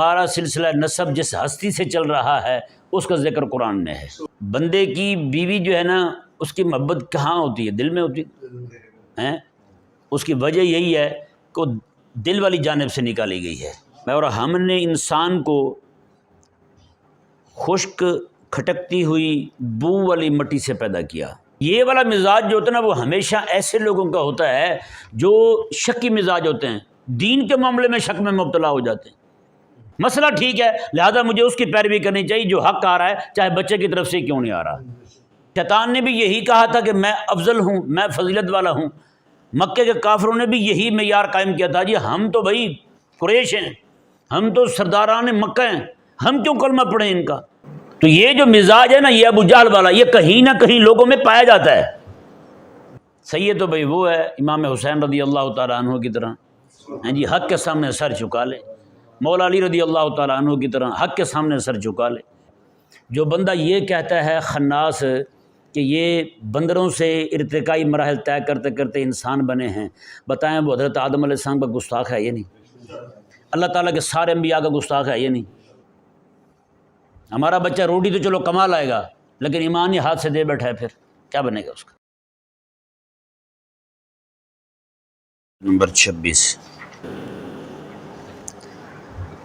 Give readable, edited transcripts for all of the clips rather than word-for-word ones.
ہمارا سلسلہ نسب جس ہستی سے چل رہا ہے اس کا ذکر قرآن میں ہے۔ بندے کی بیوی جو ہے نا، اس کی محبت کہاں ہوتی ہے؟ دل میں ہوتی ہے۔ اس کی وجہ یہی ہے کہ دل والی جانب سے نکالی گئی ہے۔ اور ہم نے انسان کو خشک کھٹکتی ہوئی بو والی مٹی سے پیدا کیا۔ یہ والا مزاج جو ہوتا ہے نا، وہ ہمیشہ ایسے لوگوں کا ہوتا ہے جو شکی مزاج ہوتے ہیں، دین کے معاملے میں شک میں مبتلا ہو جاتے ہیں۔ مسئلہ ٹھیک ہے، لہذا مجھے اس کی پیروی کرنی چاہیے جو حق آ رہا ہے، چاہے بچے کی طرف سے کیوں نہیں آ رہا۔ شیطان نے بھی یہی کہا تھا کہ میں افضل ہوں، میں فضیلت والا ہوں۔ مکے کے کافروں نے بھی یہی معیار قائم کیا تھا، جی ہم تو بھائی قریش ہیں، ہم تو سرداران مکہ ہیں، ہم کیوں کلمہ پڑھیں ان کا۔ تو یہ جو مزاج ہے نا، یہ ابو جہل والا، یہ کہیں نہ کہیں لوگوں میں پایا جاتا ہے۔ صحیح ہے تو بھائی وہ ہے امام حسین رضی اللہ تعالیٰ عنہ کی طرح، ہیں جی حق کے سامنے سر جھکا لے، مولا علی رضی اللہ تعالیٰ عنہ کی طرح حق کے سامنے سر جھکا لے۔ جو بندہ یہ کہتا ہے خناس کہ یہ بندروں سے ارتقائی مراحل طے کرتے کرتے انسان بنے ہیں، بتائیں وہ حضرت آدم علیہ السلام کا گستاخ ہے یہ نہیں؟ اللہ تعالیٰ کے سارے انبیاء کا گستاخ ہے یہ نہیں؟ ہمارا بچہ روٹی تو چلو کما لائے گا، لیکن ایمان ہی ہاتھ سے دے بیٹھا ہے، پھر کیا بنے گا اس کا؟ نمبر 26۔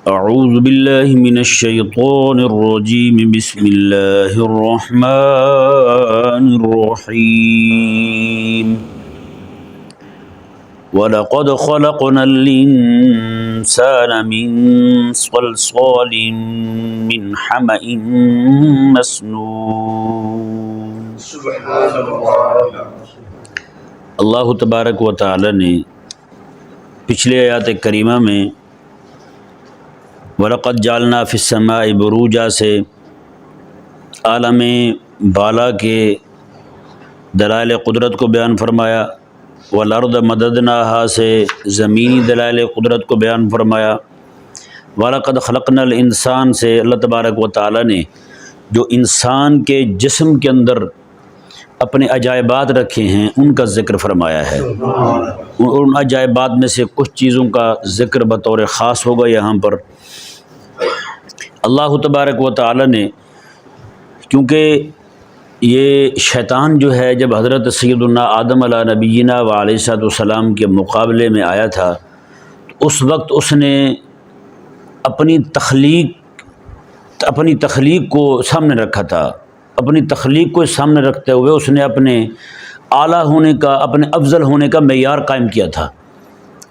اعوذ باللہ من الشیطان الرجیم، بسم اللہ الرحمن الرحیم۔ وَلَقَدْ خَلَقْنَا الْإِنسَانَ مِنْ صَلْصَالٍ مِّنْ حَمَإٍ مَّسْنُونٍ۔ اللہ تبارک و تعالی نے پچھلے آیات کریمہ میں وَلَقَدْ جَعَلْنَا فِي السَّمَاءِ بُرُوجًا سے عالم بالا کے دلائل قدرت کو بیان فرمایا، وَالْأَرْضَ مَدَدْنَاهَا سے زمینی دلائل قدرت کو بیان فرمایا، وَلَقَدْ خَلَقْنَا الْإِنسَانَ سے اللہ تبارک و تعالی نے جو انسان کے جسم کے اندر اپنے عجائبات رکھے ہیں ان کا ذکر فرمایا ہے۔ ان عجائبات میں سے کچھ چیزوں کا ذکر بطور خاص ہوگا یہاں پر۔ اللہ تبارک و تعالی نے، کیونکہ یہ شیطان جو ہے جب حضرت سیدنا آدم علیہ نبینا و علیہ السلام کے مقابلے میں آیا تھا، تو اس وقت اس نے اپنی تخلیق کو سامنے رکھا تھا۔ اپنی تخلیق کو سامنے رکھتے ہوئے اس نے اپنے اعلیٰ ہونے کا، اپنے افضل ہونے کا معیار قائم کیا تھا۔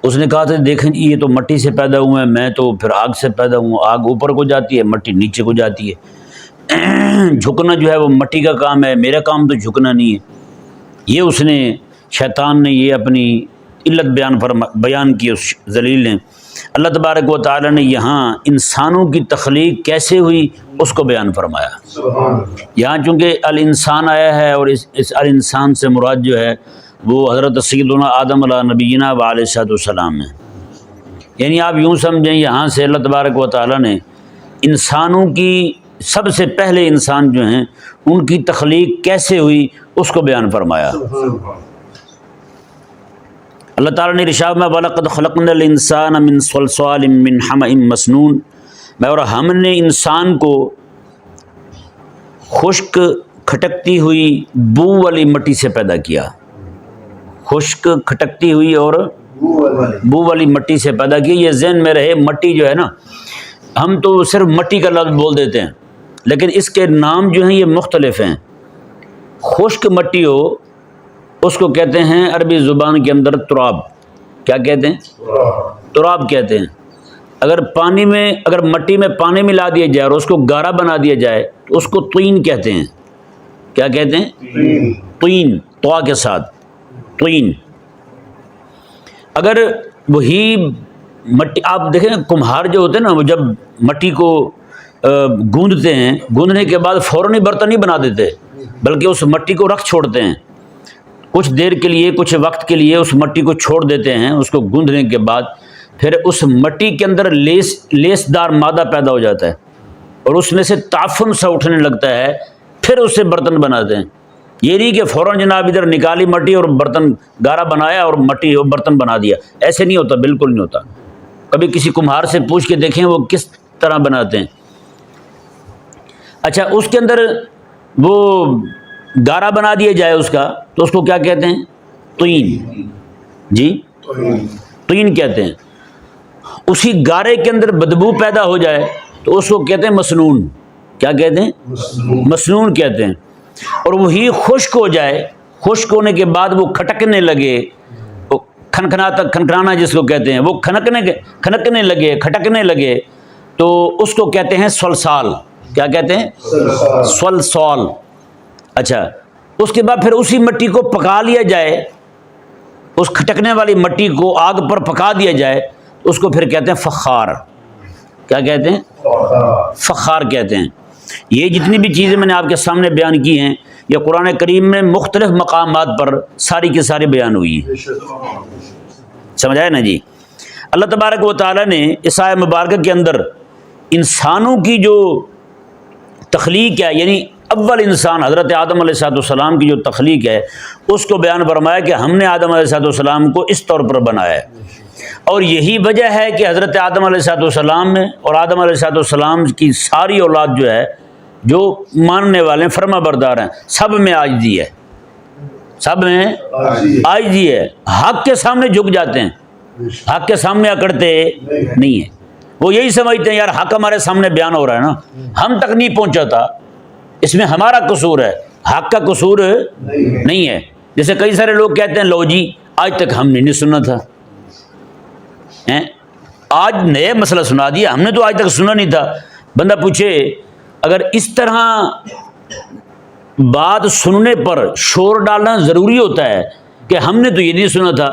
اس نے کہا تھا دیکھیں یہ تو مٹی سے پیدا ہوئے ہیں، میں تو پھر آگ سے پیدا ہوں، آگ اوپر کو جاتی ہے، مٹی نیچے کو جاتی ہے، جھکنا جو ہے وہ مٹی کا کام ہے، میرا کام تو جھکنا نہیں ہے۔ یہ اس نے، شیطان نے یہ اپنی علت بیان کی اس ذلیل نے۔ اللہ تبارک و تعالی نے یہاں انسانوں کی تخلیق کیسے ہوئی اس کو بیان فرمایا۔ یہاں چونکہ الانسان آیا ہے اور اس الانسان سے مراد جو ہے وہ حضرت سیدنا آدم علیہ نبینا و علیہ السلام ہے۔ یعنی آپ یوں سمجھیں یہاں سے اللہ تبارک و تعالی نے انسانوں کی، سب سے پہلے انسان جو ہیں ان کی تخلیق کیسے ہوئی اس کو بیان فرمایا۔ اللہ تعالیٰ نے ارشاد میں وَلَقَدْ خَلَقْنَا الْإِنسَانَ مِنْ صَلْصَالٍ مِّنْ حَمَإٍ مَّسْنُونٍ، اور ہم نے انسان کو خشک کھٹکتی ہوئی بو والی مٹی سے پیدا کیا۔ خشک کھٹکتی ہوئی اور بو والی مٹی سے پیدا کی۔ یہ ذہن میں رہے، مٹی جو ہے نا، ہم تو صرف مٹی کا لفظ بول دیتے ہیں، لیکن اس کے نام جو ہیں یہ مختلف ہیں۔ خشک مٹی ہو اس کو کہتے ہیں عربی زبان کے اندر تراب۔ کیا کہتے ہیں؟ تراب کہتے ہیں۔ اگر مٹی میں پانی ملا دیا جائے اور اس کو گارا بنا دیا جائے تو اس کو طین کہتے ہیں۔ کیا کہتے ہیں؟ طین، طوا کے ساتھ، طین۔ اگر وہی مٹی، آپ دیکھیں کمہار جو ہوتے ہیں نا، وہ جب مٹی کو گوندتے ہیں، گوندنے کے بعد فوراً ہی برتن نہیں بنا دیتے، بلکہ اس مٹی کو رکھ چھوڑتے ہیں، کچھ دیر کے لیے، کچھ وقت کے لیے اس مٹی کو چھوڑ دیتے ہیں۔ اس کو گوندنے کے بعد پھر اس مٹی کے اندر لیس دار مادہ پیدا ہو جاتا ہے اور اس میں سے تعفن سا اٹھنے لگتا ہے، پھر اس سے برتن بناتے ہیں۔ یہ نہیں کہ فوراً جناب ادھر نکالی مٹی اور برتن گارا بنایا اور مٹی اور برتن بنا دیا، ایسے نہیں ہوتا، بالکل نہیں ہوتا۔ کبھی کسی کمہار سے پوچھ کے دیکھیں وہ کس طرح بناتے ہیں. اچھا اس کے اندر وہ گارا بنا دیا جائے اس کا تو اس کو کیا کہتے ہیں؟ طین. جی طین کہتے ہیں. اسی گارے کے اندر بدبو پیدا ہو جائے تو اس کو کہتے ہیں مسنون. کیا کہتے ہیں؟ مسنون کہتے ہیں. اور وہی خشک ہو جائے، خشک ہونے کے بعد وہ کھٹکنے لگے، کھنکھنانا جس کو کہتے ہیں، وہ کھنکنے لگے، کھٹکنے لگے، تو اس کو کہتے ہیں سلسال. کیا کہتے ہیں؟ سلسال. اچھا اس کے بعد پھر اسی مٹی کو پکا لیا جائے، اس کھٹکنے والی مٹی کو آگ پر پکا دیا جائے، اس کو پھر کہتے ہیں فخار. کیا کہتے ہیں؟ فخار کہتے ہیں. یہ جتنی بھی چیزیں میں نے آپ کے سامنے بیان کی ہیں یہ قرآن کریم میں مختلف مقامات پر ساری کی ساری بیان ہوئی ہیں. سمجھ آئے نا جی؟ اللہ تبارک و تعالیٰ نے اس آیت مبارکہ کے اندر انسانوں کی جو تخلیق ہے، یعنی اول انسان حضرت آدم علیہ السلام کی جو تخلیق ہے اس کو بیان فرمایا کہ ہم نے آدم علیہ السلام کو اس طور پر بنایا ہے. اور یہی وجہ ہے کہ حضرت آدم علیہ السلام میں اور آدم علیہ السلام کی ساری اولاد جو ہے، جو ماننے والے فرما بردار ہیں، سب میں عاجزی ہے. سب میں عاجزی ہے. حق کے سامنے جھک جاتے ہیں، حق کے سامنے اکڑتے نہیں ہیں. وہ یہی سمجھتے ہیں یار حق ہمارے سامنے بیان ہو رہا ہے نا، ہم تک نہیں پہنچا تھا، اس میں ہمارا قصور ہے، حق کا قصور نہیں ہے. جیسے کئی سارے لوگ کہتے ہیں لو جی آج تک ہم نے نہیں سنا تھا، آج نئے مسئلہ سنا دیا، ہم نے تو آج تک سنا نہیں تھا. بندہ پوچھے اگر اس طرح بات سننے پر شور ڈالنا ضروری ہوتا ہے کہ ہم نے تو یہ نہیں سنا تھا،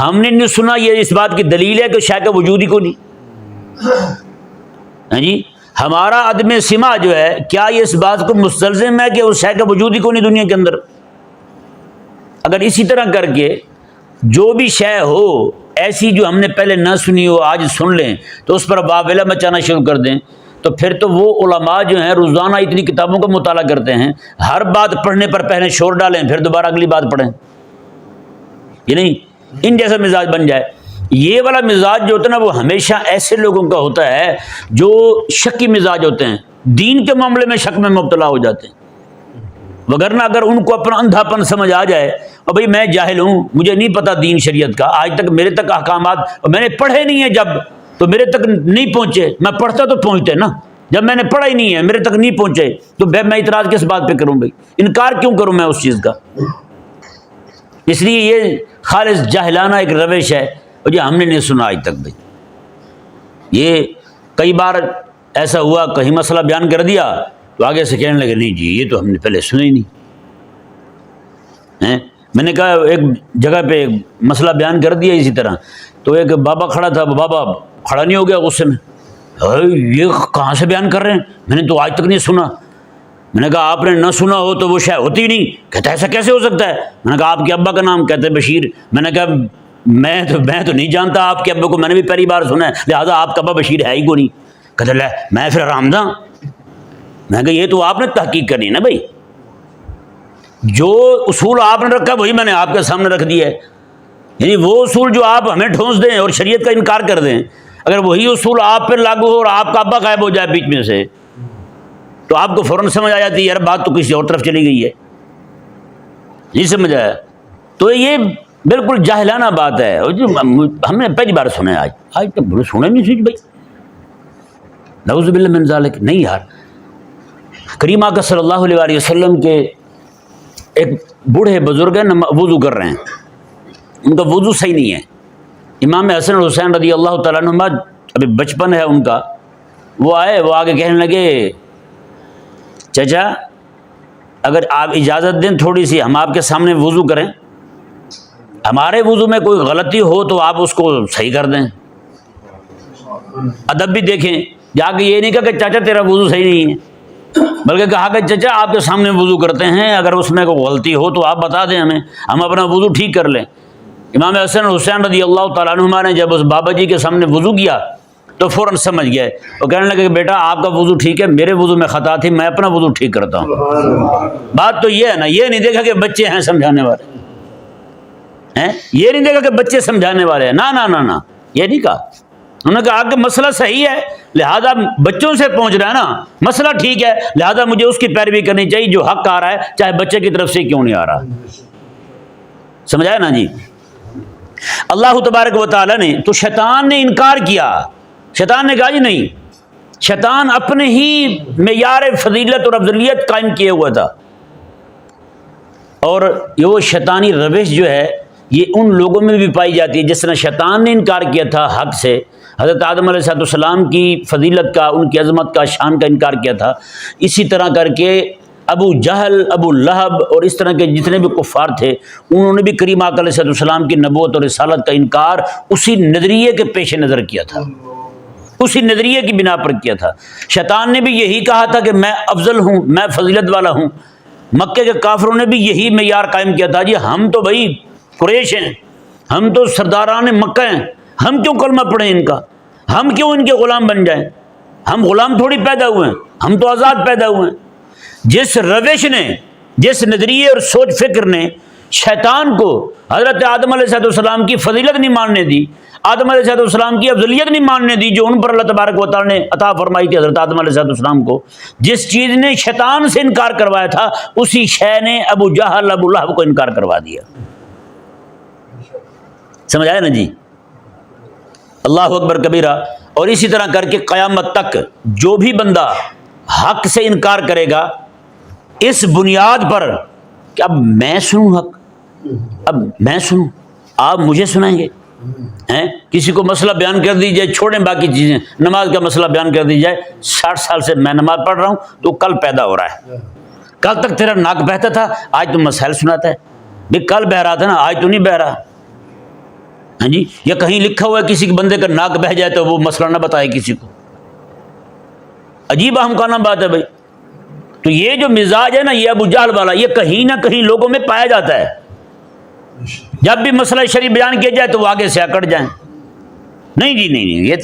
ہم نے نہیں سنا، یہ اس بات کی دلیل ہے کہ شے کا وجود ہی کو نہیں. ہاں جی، ہمارا عدم سماع جو ہے کیا یہ اس بات کو مستلزم ہے کہ اس شے کا وجود ہی کو نہیں دنیا کے اندر؟ اگر اسی طرح کر کے جو بھی شے ہو ایسی جو ہم نے پہلے نہ سنی ہو آج سن لیں تو اس پر واویلا مچانا شروع کر دیں، تو پھر تو وہ علماء جو ہیں روزانہ اتنی کتابوں کا مطالعہ کرتے ہیں، ہر بات پڑھنے پر پہلے شور ڈالیں پھر دوبارہ اگلی بات پڑھیں، یہ نہیں ان جیسا مزاج بن جائے. یہ والا مزاج جو ہوتا ہے نا وہ ہمیشہ ایسے لوگوں کا ہوتا ہے جو شکی مزاج ہوتے ہیں، دین کے معاملے میں شک میں مبتلا ہو جاتے ہیں. وگرنہ اگر ان کو اپنا اندھا پن سمجھ آ جائے اور بھئی میں جاہل ہوں، مجھے نہیں پتہ دین شریعت کا، آج تک میرے تک احکامات میں نے پڑھے نہیں ہیں، جب تو میرے تک نہیں پہنچے، میں پڑھتا تو پہنچتے نا، جب میں نے پڑھا ہی نہیں ہے میرے تک نہیں پہنچے تو میں اعتراض کس بات پہ کروں؟ بھائی انکار کیوں کروں میں اس چیز کا؟ اس لیے یہ خالص جاہلانہ ایک روش ہے اور یہ ہم نے نہیں سنا آج تک. بھائی یہ کئی بار ایسا ہوا، کہیں مسئلہ بیان کر دیا تو آگے سے کہنے لگے نہیں جی یہ تو ہم نے پہلے سنا ہی نہیں. میں نے کہا ایک جگہ پہ ایک مسئلہ بیان کر دیا اسی طرح، تو ایک بابا کھڑا تھا، بابا کھڑا نہیں ہو گیا غصے میں، یہ کہاں سے بیان کر رہے ہیں، میں نے تو آج تک نہیں سنا. میں نے کہا آپ نے نہ سنا ہو تو وہ شے ہوتی نہیں. کہتا ہے ایسا کیسے ہو سکتا ہے؟ میں نے کہا آپ کے ابا کا نام؟ کہتے بشیر. میں نے کہا میں تو نہیں جانتا آپ کے ابا کو، میں نے بھی پہلی بار سنا ہے، لہٰذا آپ کا ابا بشیر ہے ہی کو نہیں. کہتے لے میں پھر آرامدہ. میں نے کہا یہ تو آپ نے تحقیق کرنی ہے نا بھائی، جو اصول آپ نے رکھا وہی میں نے آپ کے سامنے رکھ دیا ہے. یعنی وہ اصول جو آپ ہمیں ٹھونس دیں اور شریعت کا انکار کر دیں، اگر وہی اصول آپ پہ لاگو ہو اور آپ کا ابا غائب ہو جائے بیچ میں سے تو آپ کو فوراً سمجھ آ جاتی ہے یار بات تو کسی اور طرف چلی گئی ہے. نہیں سمجھ آیا؟ تو یہ بالکل جاہلانہ بات ہے، ہم نے پہلی بار سنا ہے، آج تک بڑے سنے نہیں سوچ بھائی. نعوذ باللہ من ذالک. نہیں یار، کریم آقا صلی اللہ علیہ وسلم کے ایک بوڑھے بزرگ ہیں، وضو کر رہے ہیں، ان کا وضو صحیح نہیں ہے. امام حسن اور حسین رضی اللہ تعالیٰ عنہما، ابھی بچپن ہے ان کا، وہ آئے، وہ آگے کہنے لگے چچا اگر آپ اجازت دیں تھوڑی سی ہم آپ کے سامنے وضو کریں، ہمارے وضو میں کوئی غلطی ہو تو آپ اس کو صحیح کر دیں. ادب بھی دیکھیں، جا کے یہ نہیں کہا کہ چاچا تیرا وضو صحیح نہیں ہے، بلکہ کہا کہ چچا آپ کے سامنے وضو کرتے ہیں، اگر اس میں کوئی غلطی ہو تو آپ بتا دیں ہمیں، ہم اپنا وضو ٹھیک کر لیں. امام حسن حسین رضی اللہ تعالیٰ عنہما نے جب اس بابا جی کے سامنے وضو کیا تو فوراً سمجھ گئے، وہ کہنے لگے کہ بیٹا آپ کا وضو ٹھیک ہے، میرے وضو میں خطا تھی، میں اپنا وضو ٹھیک کرتا ہوں. بات تو یہ ہے نا، یہ نہیں دیکھا کہ بچے ہیں سمجھانے والے ہیں، یہ نہیں دیکھا کہ بچے سمجھانے والے ہیں، نہ نہ نہ نہ، یہ نہیں کہا. انہوں نے کہا کہ مسئلہ صحیح ہے، لہذا بچوں سے پہنچ رہا ہے نا، مسئلہ ٹھیک ہے، لہذا مجھے اس کی پیروی کرنی چاہیے جو حق آ رہا ہے، چاہے بچے کی طرف سے کیوں نہیں آ رہا۔ سمجھایا نا جی؟ اللہ تبارک و تعالیٰ نے تو شیطان نے انکار کیا، شیطان نے کہا جی نہیں، شیطان اپنے ہی معیار فضیلت اور افضلیت قائم کیے ہوا تھا، اور یہ وہ شیطانی روش جو ہے یہ ان لوگوں میں بھی پائی جاتی ہے، جس طرح شیطان نے انکار کیا تھا حق سے، حضرت آدم علیہ السلام کی فضیلت کا، ان کی عظمت کا، شان کا انکار کیا تھا، اسی طرح کر کے ابو جہل، ابو لہب اور اس طرح کے جتنے بھی کفار تھے انہوں نے بھی کریم آقا علیہ السلام کی نبوت اور رسالت کا انکار اسی نظریے کے پیش نظر کیا تھا، اسی نظریے کی بنا پر کیا تھا۔ شیطان نے بھی یہی کہا تھا کہ میں افضل ہوں، میں فضیلت والا ہوں۔ مکے کے کافروں نے بھی یہی معیار قائم کیا تھا، جی ہم تو بھائی قریش ہیں، ہم تو سرداران مکہ ہیں، ہم کیوں کلمہ پڑھیں ان کا، ہم کیوں ان کے غلام بن جائیں، ہم غلام تھوڑی پیدا ہوئے ہیں، ہم تو آزاد پیدا ہوئے ہیں۔ جس روش نے، جس نظریے اور سوچ فکر نے شیطان کو حضرت آدم علیہ السلام کی فضیلت نہیں ماننے دی، آدم علیہ السلام کی افضلیت نہیں ماننے دی جو ان پر اللہ تبارک و تعالیٰ نے عطا فرمائی تھی حضرت آدم علیہ السلام کو، جس چیز نے شیطان سے انکار کروایا تھا اسی شے نے ابو جہل، ابو لہب کو انکار کروا دیا۔ سمجھ آیا نا جی؟ اللہ اکبر کبیرہ۔ اور اسی طرح کر کے قیامت تک جو بھی بندہ حق سے انکار کرے گا اس بنیاد پر کہ اب میں سنوں حق، اب میں سنوں، آپ مجھے سنائیں گے، کسی کو مسئلہ بیان کر دی جائے، چھوڑیں باقی چیزیں، نماز کا مسئلہ بیان کر دی جائے، 60 سال سے میں نماز پڑھ رہا ہوں تو کل پیدا ہو رہا ہے، کل تک تیرا ناک بہتا تھا آج تم مسائل سناتا ہے، بھی کل بہ رہا تھا نا آج تو نہیں بہ رہا، ہاں جی؟ یا کہیں لکھا ہوا ہے کسی کے بندے کا ناک بہ جائے تو وہ مسئلہ نہ بتائے کسی کو، عجیب اہم کا نام بات ہے بھائی۔ تو یہ جو مزاج ہے نا یہ ابو جہل والا، یہ کہیں نہ کہیں لوگوں میں پایا جاتا ہے، جب بھی مسئلہ شریف بیان کیا جائے تو وہ آگے سے اکڑ جائیں، نہیں جی نہیں، یہ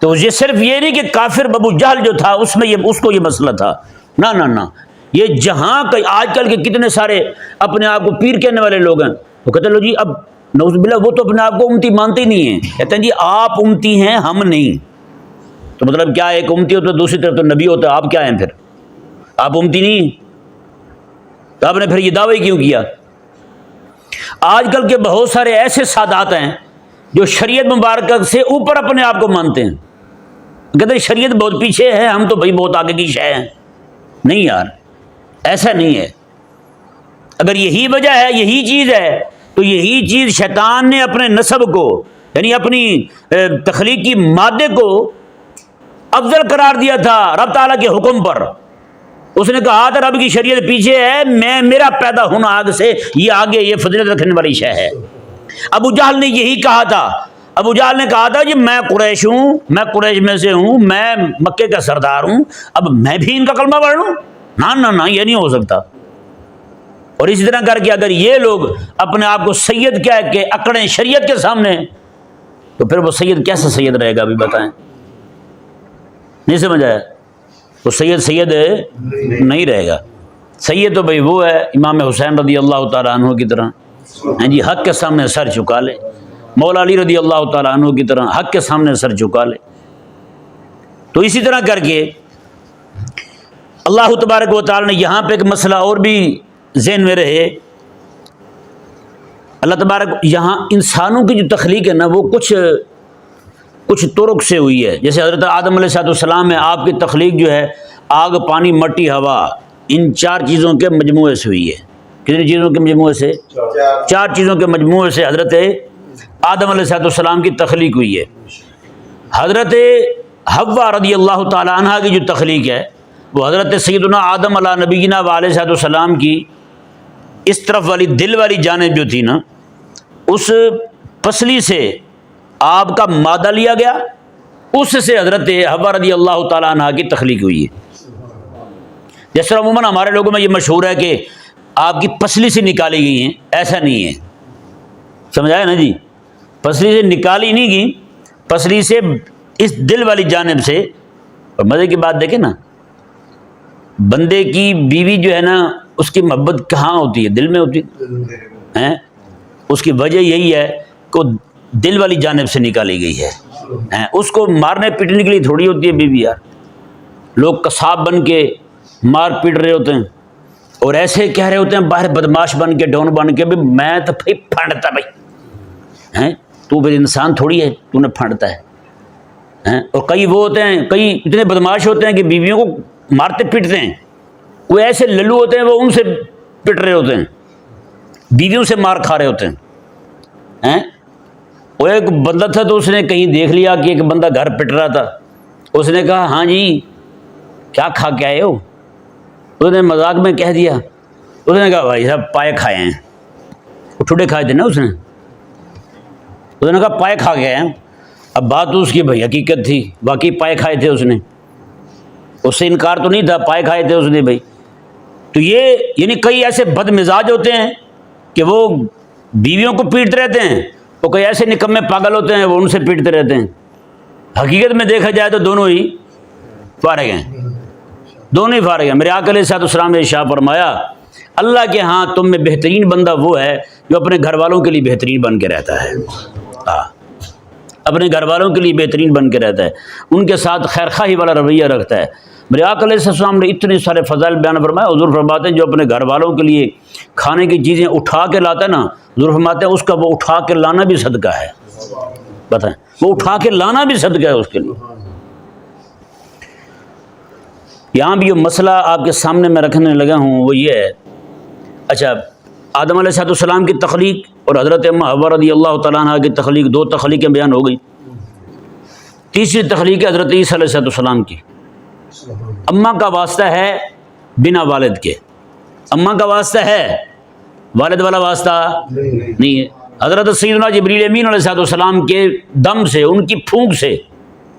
تو یہ صرف یہ نہیں کہ کافر ابو جہل جو تھا اس میں اس کو یہ مسئلہ تھا، نہ نہ نہ، یہ جہاں آج کل کے کتنے سارے اپنے آپ کو پیر کہنے والے لوگ ہیں، وہ کہتے ہیں لو جی اب نعوذ باللہ وہ تو اپنے آپ کو امتی مانتے ہی نہیں ہیں، کہتے ہیں جی آپ امتی ہیں ہم نہیں، تو مطلب کیا، ایک امتی ہوتا ہے دوسری طرف تو نبی ہوتا ہے، آپ کیا ہیں پھر؟ آپ امتی نہیں، تو آپ نے پھر یہ دعوی کیوں کیا؟ آج کل کے بہت سارے ایسے سادات ہیں جو شریعت مبارکہ سے اوپر اپنے آپ کو مانتے ہیں، کہتے ہیں شریعت بہت پیچھے ہے، ہم تو بھائی بہت آگے کی شے ہیں۔ نہیں یار، ایسا نہیں ہے۔ اگر یہی وجہ ہے، یہی چیز ہے، تو یہی چیز شیطان نے اپنے نسب کو، یعنی اپنی تخلیقی مادے کو افضل قرار دیا تھا رب تعالیٰ کے حکم پر۔ اس نے کہا تھا رب کی شریعت پیچھے ہے، میرا پیدا ہونا آگ سے یہ آگے، یہ فضیلت رکھنے والی شے ہے۔ ابو جہل نے یہی کہا تھا، ابو جہل نے کہا تھا جی میں قریش ہوں، میں قریش میں سے ہوں، میں مکے کا سردار ہوں، اب میں بھی ان کا کلمہ پڑھ لوں؟ نہ نہ نہ، یہ نہیں ہو سکتا۔ اور اسی طرح کر کے اگر یہ لوگ اپنے آپ کو سید کہہ کے اکڑیں شریعت کے سامنے تو پھر وہ سید کیسا سید رہے گا؟ ابھی بتائیں، نہیں سمجھ آیا؟ وہ سید نہیں رہے گا۔ سید تو بھائی وہ ہے امام حسین رضی اللہ تعالیٰ عنہ کی طرح، ہیں جی حق کے سامنے سر چکا لے، مولا علی رضی اللہ تعالیٰ عنہ کی طرح حق کے سامنے سر چکا لے۔ تو اسی طرح کر کے اللہ تبارک و تعالیٰ نے یہاں پہ ایک مسئلہ اور بھی ذہن میں رہے، اللہ تبارک یہاں انسانوں کی جو تخلیق ہے نا وہ کچھ طرق سے ہوئی ہے، جیسے حضرت آدم علیہ السلام میں آپ کی تخلیق جو ہے آگ، پانی، مٹی، ہوا، ان 4 چیزوں کے مجموعے سے ہوئی ہے۔ کتنی چیزوں کے مجموعے سے؟ 4 چیزوں کے مجموعے سے حضرت آدم علیہ السلام کی تخلیق ہوئی ہے۔ حضرت حوا رضی اللہ تعالیٰ عنہ کی جو تخلیق ہے وہ حضرت سیدنا آدم علیہ نبینا علیہ السلام کی اس طرف والی دل والی جانب جو تھی نا، اس پسلی سے آپ کا مادہ لیا گیا، اس سے حضرت حوا رضی اللہ تعالیٰ عنہ کی تخلیق ہوئی ہے۔ جس طرح عموماً ہمارے لوگوں میں یہ مشہور ہے کہ آپ کی پسلی سے نکالی گئی ہیں، ایسا نہیں ہے، سمجھایا نا جی؟ پسلی سے نکالی نہیں گئی، پسلی سے اس دل والی جانب سے۔ اور مزے کی بات دیکھیں نا، بندے کی بیوی جو ہے نا اس کی محبت کہاں ہوتی ہے؟ دل میں ہوتی ہے۔ اس کی وجہ یہی ہے کہ دل والی جانب سے نکالی گئی ہے۔ اس کو مارنے پیٹنے کے لیے تھوڑی ہوتی ہے بیوی یار، لوگ قصاب بن کے مار پیٹ رہے ہوتے ہیں اور ایسے کہہ رہے ہوتے ہیں باہر بدماش بن کے ڈون بن کے، بھی میں تو بھائی پھاڑتا بھائی، تو پھر انسان تھوڑی ہے تو نے پھاڑتا ہے۔ اور کئی وہ ہوتے ہیں، کئی اتنے بدماش ہوتے ہیں کہ بیویوں کو مارتے پیٹتے ہیں، کوئی ایسے للو ہوتے ہیں وہ ان سے پٹ رہے ہوتے ہیں، بیویوں سے مار کھا رہے ہوتے ہیں۔ وہ ایک بندہ تھا تو اس نے کہیں دیکھ لیا کہ ایک بندہ گھر پٹ رہا تھا، اس نے کہا ہاں جی کیا کھا کے آئے ہو؟ اس نے مذاق میں کہہ دیا، اس نے کہا بھائی صاحب پائے کھائے ہیں، وہ ٹھوڈے کھائے تھے نا اس نے کہا پائے کھا کے آئے ہیں۔ اب بات تو اس کی بھائی حقیقت تھی، واقعی پائے کھائے تھے، اس سے انکار تو نہیں تھا، پائے کھائے تھے اس نے بھائی۔ تو یہ یعنی کئی ایسے بد مزاج ہوتے ہیں کہ وہ بیویوں کو پیٹتے رہتے ہیں، اور کئی ایسے نکمے پاگل ہوتے ہیں وہ ان سے پیٹتے رہتے ہیں۔ حقیقت میں دیکھا جائے تو دونوں ہی فارغ ہیں، دونوں ہی فارغ ہیں۔ میرے آقا علیہ الصلوۃ والسلام نے ارشاد فرمایا اللہ کے ہاں تم میں بہترین بندہ وہ ہے جو اپنے گھر والوں کے لیے بہترین بن کے رہتا ہے، اپنے گھر والوں کے لیے بہترین بن کے رہتا ہے، ان کے ساتھ خیر خواہی والا رویہ رکھتا ہے۔ میرے آقا علیہ السلام نے اتنے سارے فضائل بیان فرمائے، حضور فرماتے ہیں جو اپنے گھر والوں کے لیے کھانے کی چیزیں اٹھا کے لاتا ہے نا، حضور فرماتے ہیں اس کا وہ اٹھا کے لانا بھی صدقہ ہے، بتائیں وہ اٹھا کے لانا بھی صدقہ ہے اس کے لیے۔ یہاں بھی جو مسئلہ آپ کے سامنے میں رکھنے لگا ہوں وہ یہ ہے، اچھا آدم علیہ السلام کی تخلیق اور حضرت اماں حوا رضی اللہ تعالیٰ عنہ کی تخلیق، دو تخلیقیں بیان ہو گئی۔ تیسری تخلیق ہے حضرت عیسیٰ علیہ السلام کی۔ اماں کا واسطہ ہے بنا والد کے، اماں کا واسطہ ہے، والد والا واسطہ نہیں ہے۔ حضرت سیدنا جبریل امین علیہ السلام کے دم سے، ان کی پھونک سے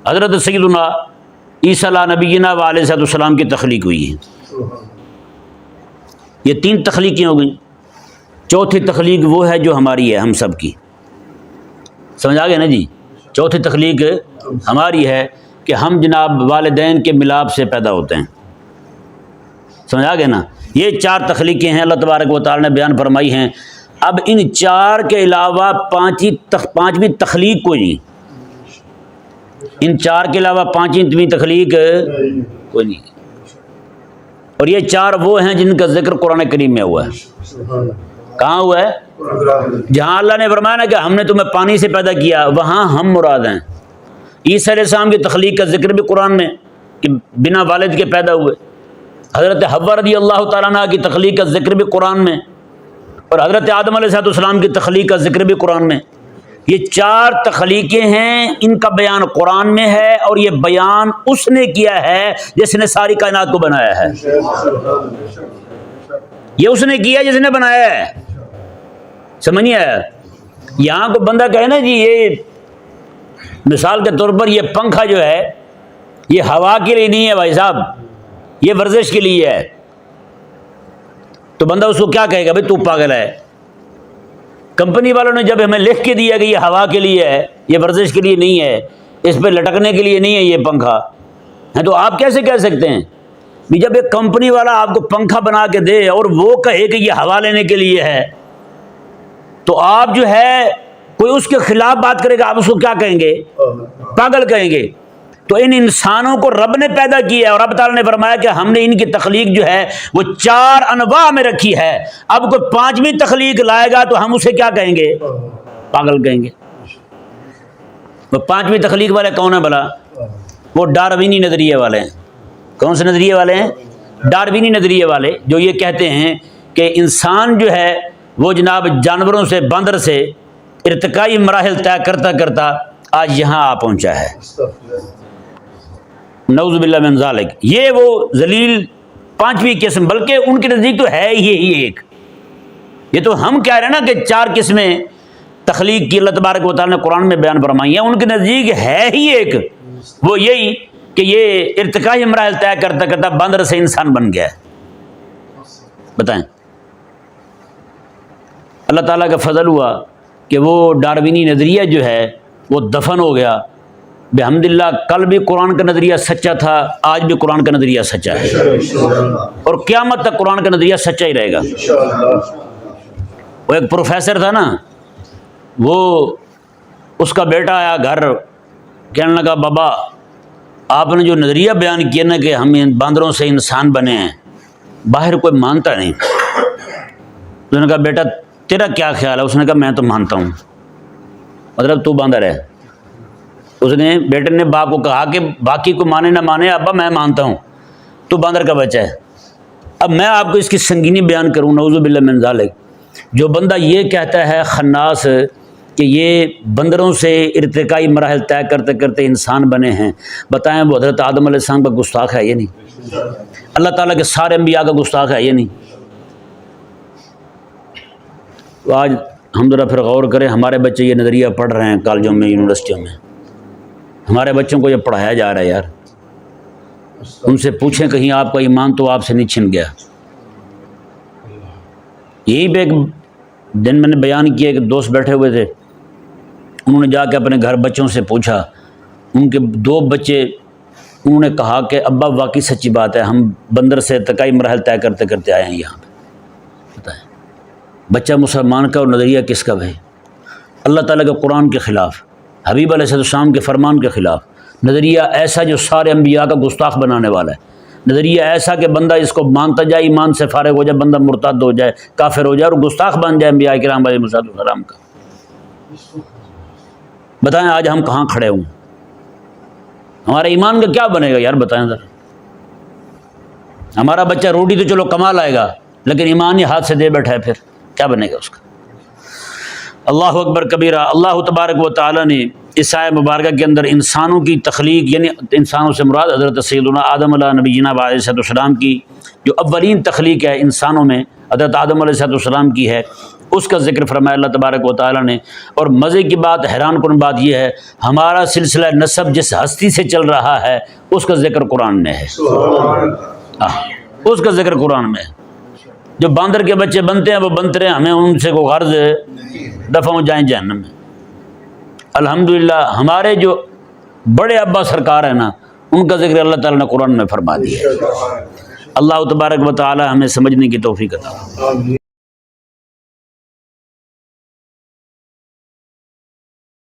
حضرت سیدنا عیسیٰ علیہ نبینا و علیہ السلام کی تخلیق ہوئی ہے۔ یہ تین تخلیقیں ہو گئیں۔ چوتھی تخلیق وہ ہے جو ہماری ہے، ہم سب کی، سمجھ آ گیا نا جی؟ چوتھی تخلیق ہماری ہے کہ ہم جناب والدین کے ملاپ سے پیدا ہوتے ہیں، سمجھ آ گیا نا؟ یہ چار تخلیقیں ہیں اللہ تبارک و تعالی نے بیان فرمائی ہیں۔ اب ان چار کے علاوہ پانچویں تخلیق کوئی نہیں، ان چار کے علاوہ پانچویں تخلیق کوئی نہیں۔ اور یہ چار وہ ہیں جن کا ذکر قرآن کریم میں ہوا ہے۔ کہاں ہوا ہے؟ جہاں اللہ نے فرمایا نا کہ ہم نے تمہیں پانی سے پیدا کیا، وہاں ہم مراد ہیں۔ عیسیٰ علیہ السلام کی تخلیق کا ذکر بھی قرآن میں کہ بنا والد کے پیدا ہوئے، حضرت حوا رضی اللہ تعالیٰ عنہ کی تخلیق کا ذکر بھی قرآن میں، اور حضرت آدم علیہ السلام کی تخلیق کا ذکر بھی قرآن میں۔ یہ چار تخلیقیں ہیں، ان کا بیان قرآن میں ہے، اور یہ بیان اس نے کیا ہے جس نے ساری کائنات کو بنایا ہے، یہ اس نے کیا جس نے بنایا ہے، سمجھ نہیں آیا؟ یہاں کو بندہ کہے نا جی یہ مثال کے طور پر یہ پنکھا جو ہے یہ ہوا کے لیے نہیں ہے بھائی صاحب، یہ ورزش کے لیے ہے، تو بندہ اس کو کیا کہے گا؟ بھائی تو پاگل ہے۔ کمپنی والوں نے جب ہمیں لکھ کے دیا کہ یہ ہوا کے لیے ہے، یہ ورزش کے لیے نہیں ہے، اس پہ لٹکنے کے لیے نہیں ہے یہ پنکھا ہے، تو آپ کیسے کہہ سکتے ہیں؟ جب ایک کمپنی والا آپ کو پنکھا بنا کے دے اور وہ کہے کہ یہ ہوا لینے کے لیے ہے، تو آپ جو ہے کوئی اس کے خلاف بات کرے گا، آپ اس کو کیا کہیں گے؟ پاگل کہیں گے۔ تو ان انسانوں کو رب نے پیدا کیا ہے، اور رب تعالیٰ نے فرمایا کہ ہم نے ان کی تخلیق جو ہے وہ چار انواع میں رکھی ہے۔ اب کوئی پانچویں تخلیق لائے گا تو ہم اسے کیا کہیں گے؟ پاگل کہیں گے۔ وہ پانچویں تخلیق والے کون ہیں بھلا؟ وہ ڈاروینی نظریے والے ہیں۔ کون سے نظریے والے ہیں؟ ڈاروینی نظریے والے، جو یہ کہتے ہیں کہ انسان جو ہے وہ جناب جانوروں سے، باندر سے ارتقائی مراحل طے کرتا کرتا آج یہاں آ پہنچا ہے، نعوذ باللہ من ذالک۔ یہ وہ ذلیل پانچویں قسم، بلکہ ان کے نزدیک تو ہے ہی ایک۔ یہ تو ہم کہہ رہے ہیں نا کہ چار قسمیں تخلیق کی اللہ تبارک و تعالیٰ نے قرآن میں بیان فرمائی ہیں، ان کے نزدیک ہے ہی ایک، وہ یہی کہ یہ ارتقائی مراحل طے کرتا کرتا باندر سے انسان بن گیا ہے۔ بتائیں، اللہ تعالیٰ کا فضل ہوا کہ وہ ڈاروینی نظریہ جو ہے وہ دفن ہو گیا بحمد اللہ۔ کل بھی قرآن کا نظریہ سچا تھا، آج بھی قرآن کا نظریہ سچا ہے، اور قیامت تک قرآن کا نظریہ سچا ہی رہے گا۔ وہ ایک پروفیسر تھا نا، وہ اس کا بیٹا آیا گھر، کہنے لگا بابا آپ نے جو نظریہ بیان کیا نا کہ ہم باندروں سے انسان بنے ہیں، باہر کوئی مانتا نہیں۔ اس نے کہا بیٹا تیرا کیا خیال ہے؟ اس نے کہا میں تو مانتا ہوں، مطلب تو باندر ہے۔ اس نے بیٹے نے باپ کو کہا کہ باقی کو مانے نہ مانے ابا میں مانتا ہوں، تو باندر کا بچہ ہے۔ اب میں آپ کو اس کی سنگینی بیان کروں، نعوذ باللہ من ذالک۔ جو بندہ یہ کہتا ہے خناس کہ یہ بندروں سے ارتقائی مراحل طے کرتے کرتے انسان بنے ہیں، بتائیں وہ حضرت آدم علیہ السلام کا گستاخ ہے یہ نہیں؟ اللہ تعالیٰ کے سارے انبیاء کا گستاخ ہے یہ نہیں؟ تو آج ہم ذرا پھر غور کریں، ہمارے بچے یہ نظریہ پڑھ رہے ہیں کالجوں میں، یونیورسٹیوں میں، ہمارے بچوں کو یہ پڑھایا جا رہا ہے یار۔ ان سے پوچھیں کہیں آپ کا ایمان تو آپ سے نہیں چھن گیا؟ یہی پہ ایک دن میں نے بیان کیا کہ دوست بیٹھے ہوئے تھے، انہوں نے جا کے اپنے گھر بچوں سے پوچھا، ان کے 2 بچے، انہوں نے کہا کہ ابا واقعی سچی بات ہے، ہم بندر سے ارتقائی مراحل طے کرتے کرتے آئے ہیں یہاں پہ۔ بتائیں بچہ مسلمان کا اور نظریہ کس کا بھائی؟ اللہ تعالیٰ کے قرآن کے خلاف، حبیب علیہ السلام کے فرمان کے خلاف، نظریہ ایسا جو سارے انبیاء کا گستاخ بنانے والا ہے، نظریہ ایسا کہ بندہ اس کو مانتا جائے، ایمان سے فارغ ہو جائے، بندہ مرتد ہو جائے، کافر ہو جائے اور گستاخ بن جائے انبیاء کرام علیہ السلام کا۔ بتائیں آج ہم کہاں کھڑے ہوں؟ ہمارے ایمان کا کیا بنے گا یار؟ بتائیں ذرا۔ ہمارا بچہ روٹی تو چلو کما لائے گا، لیکن ایمان ہی ہاتھ سے دے بیٹھا ہے، پھر کیا بنے گا اس کا؟ اللہ اکبر کبیرہ۔ اللہ تبارک و تعالیٰ نے اس آیت مبارکہ کے اندر انسانوں کی تخلیق، یعنی انسانوں سے مراد حضرت سیدنا آدم علیہ نبینا علیہ السلام کی جو اولین تخلیق ہے انسانوں میں، حضرت آدم علیہ السلام کی ہے، اس کا ذکر فرمایا اللہ تبارک و تعالیٰ نے۔ اور مزے کی بات، حیران کن بات یہ ہے، ہمارا سلسلہ نسب جس ہستی سے چل رہا ہے اس کا ذکر قرآن میں ہے، اس کا ذکر قرآن میں ہے۔ جو باندر کے بچے بنتے ہیں وہ بنتے رہے، ہمیں ان سے کوئی غرض دفع ہو جائیں جہنم میں۔ الحمدللہ ہمارے جو بڑے ابا سرکار ہیں نا، ان کا ذکر اللہ تعالیٰ نے قرآن میں فرما دیا ہے۔ اللہ تبارک و تعالیٰ ہمیں سمجھنے کی توفیق عطا فرمائے۔